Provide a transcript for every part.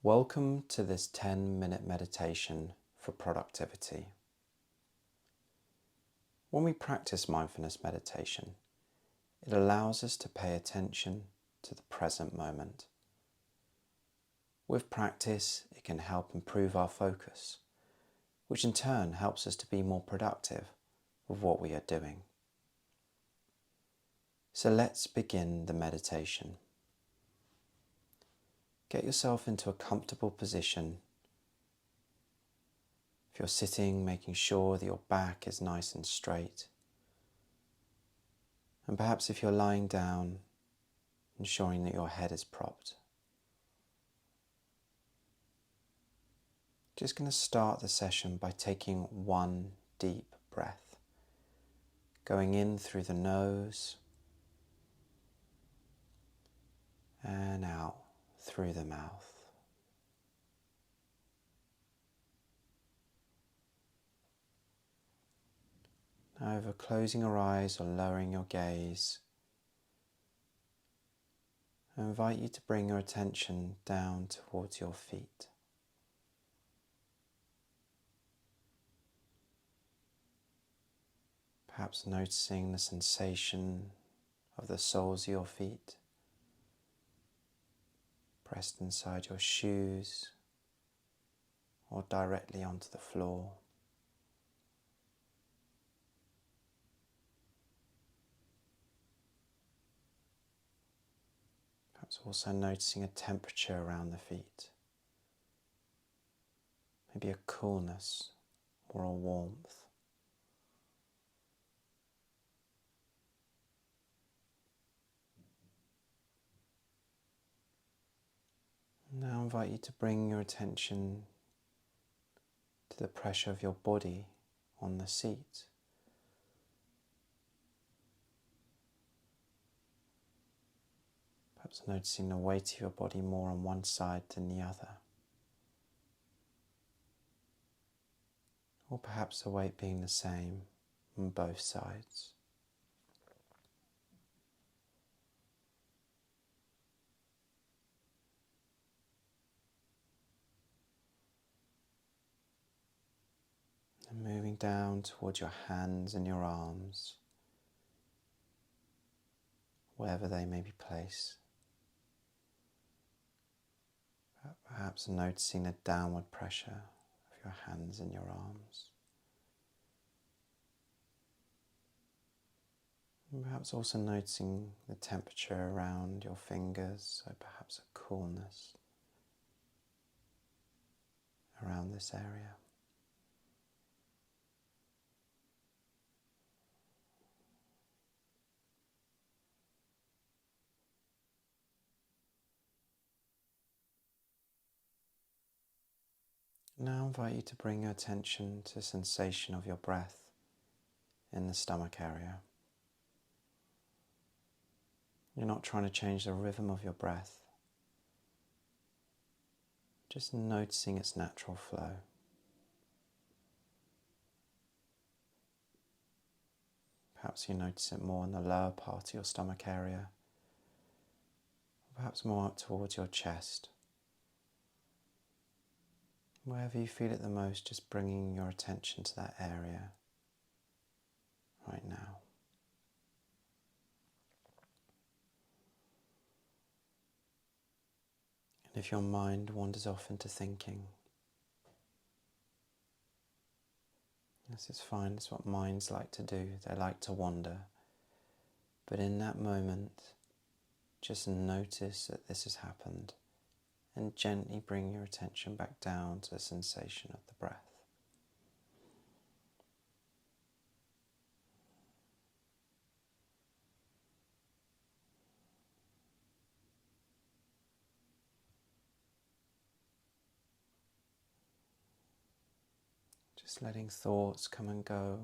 Welcome to this 10-minute meditation for productivity. When we practice mindfulness meditation, it allows us to pay attention to the present moment. With practice, it can help improve our focus, which in turn helps us to be more productive with what we are doing. So let's begin the meditation. Get yourself into a comfortable position. If you're sitting, making sure that your back is nice and straight. And perhaps if you're lying down, ensuring that your head is propped. Just going to start the session by taking one deep breath, going in through the nose and out through the mouth. Now, over closing your eyes or lowering your gaze, I invite you to bring your attention down towards your feet. Perhaps noticing the sensation of the soles of your feet pressed inside your shoes or directly onto the floor. Perhaps also noticing a temperature around the feet, maybe a coolness or a warmth. Now I invite you to bring your attention to the pressure of your body on the seat. Perhaps noticing the weight of your body more on one side than the other. Or perhaps the weight being the same on both sides. And moving down towards your hands and your arms, wherever they may be placed. Perhaps noticing the downward pressure of your hands and your arms. And perhaps also noticing the temperature around your fingers, so perhaps a coolness around this area. Now I invite you to bring your attention to the sensation of your breath in the stomach area. You're not trying to change the rhythm of your breath, just noticing its natural flow. Perhaps you notice it more in the lower part of your stomach area, or perhaps more up towards your chest. Wherever you feel it the most, just bringing your attention to that area right now. And if your mind wanders off into thinking, this is fine, it's what minds like to do, they like to wander. But in that moment, just notice that this has happened and gently bring your attention back down to the sensation of the breath. Just letting thoughts come and go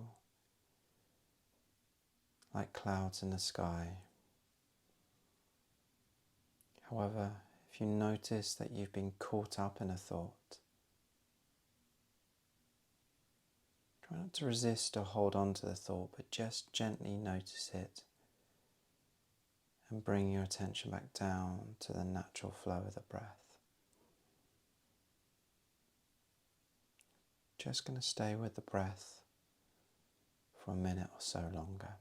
like clouds in the sky. However, if you notice that you've been caught up in a thought, try not to resist or hold on to the thought, but just gently notice it and bring your attention back down to the natural flow of the breath. just going to stay with the breath for a minute or so longer.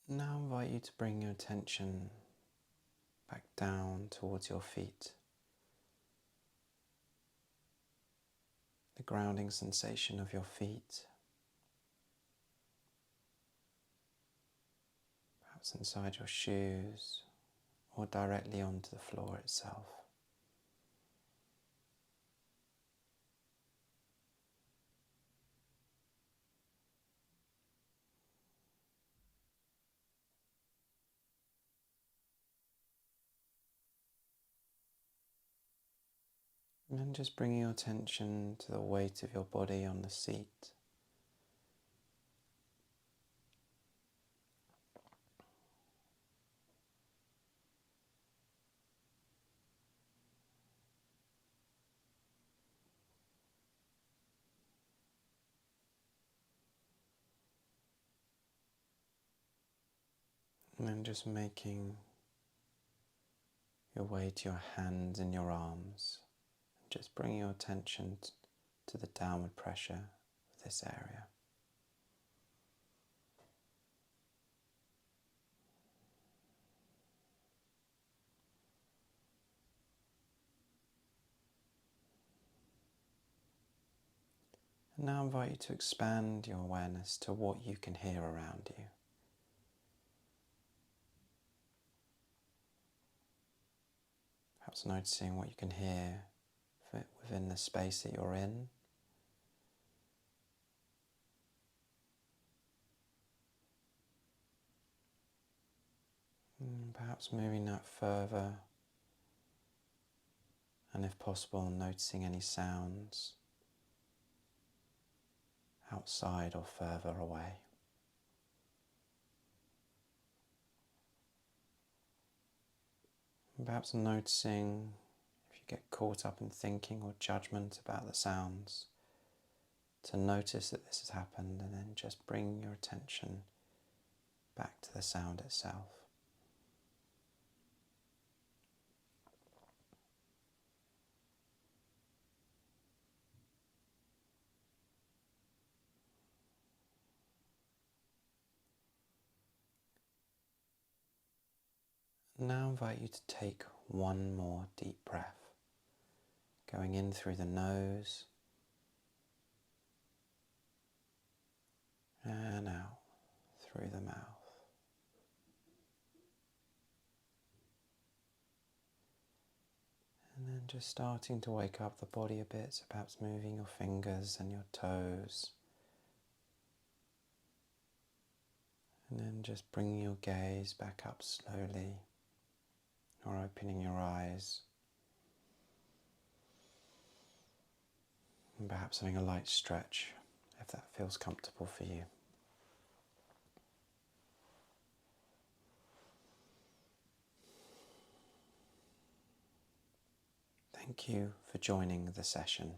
Now I invite you to bring your attention back down towards your feet. The grounding sensation of your feet, perhaps inside your shoes or directly onto the floor itself. And then just bringing your attention to the weight of your body on the seat. And then just making your way to your hands and your arms. And just bringing your attention to the downward pressure of this area. And now I invite you to expand your awareness to what you can hear around you. Perhaps noticing what you can hear within the space that you're in. And perhaps moving that further, and if possible, noticing any sounds outside or further away. And perhaps noticing if you get caught up in thinking or judgment about the sounds, to notice that this has happened and then just bring your attention back to the sound itself. Now I invite you to take one more deep breath, going in through the nose and out through the mouth. And then just starting to wake up the body a bit, so perhaps moving your fingers and your toes. And then just bringing your gaze back up slowly, or opening your eyes. And perhaps having a light stretch if that feels comfortable for you. Thank you for joining the session.